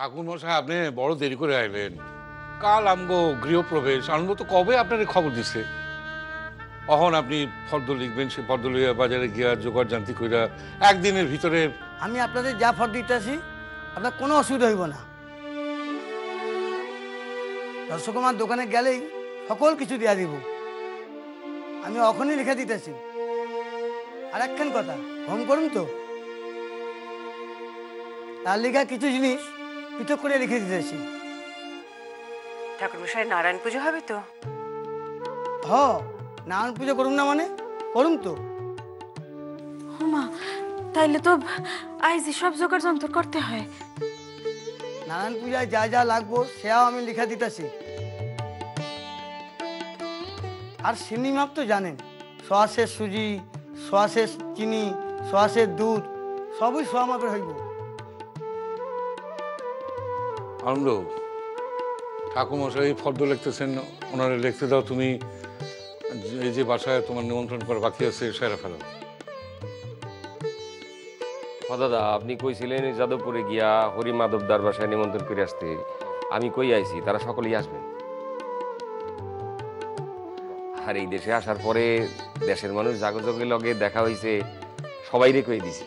ঠাকুর মশাই আপনি বড় দেরি করে আইলেন। কাল আমগো গৃহপ্রবেশ আনন্দ তো কবে আপনার খবর দিছে। অহন আপনি ফর্দ লিখবেন, সে ফর্দ লইয়া বাজারে গিয়া জোগাড় জান্তি কইরা একদিনের ভিতরে। আমি আপনাদের যা ফর্দ দিতেছি আপনার কোনো অসুবিধা হইব না। দর্শকমার দোকানে গেলেই সকল কিছু দিয়া দিব। আমি অখনই লিখে দিতেছি। আর একখান কথা, হোম করুন তো তার লেখা কিছু জিনিস পৃথক করে লিখে দিতেছি। ঠাকুরমশাই নারায়ণ পুজো হবে তো? হ, নারায়ণ পুজো করুন না মানে করুন তো। মা তাইলে তো আইজি সব জোগাড় যন্ত্র করতে হয়। নারায়ণ পূজায় যা যা লাগবো সেও আমি লিখে দিতেছি। আর চিনি মাপ তো জানেন, সোয়াশের সুজি, সোয়াশের চিনি, সোয়াশের দুধ সবই সোয়া মাপের হইব। আনন্দ, ঠাকুর মশাই ফর্দ লিখতেছেন, ওনারে লিখতে দাও। তুমি এই যে বাসায় তোমার নিমন্ত্রণ করা বাকি আছে সেরা ফেলো। দাদা আপনি কইছিলেন যাদবপুরে গিয়া হরি মাধবদার বাসায় নিমন্ত্রণ করে আসতে। আমি কই আইছি, তারা সকলেই আসবেন। আর এই দেশে আসার পরে দেশের মানুষ জাগজগে লগে দেখা হয়েছে, সবাইরে কই দিছি।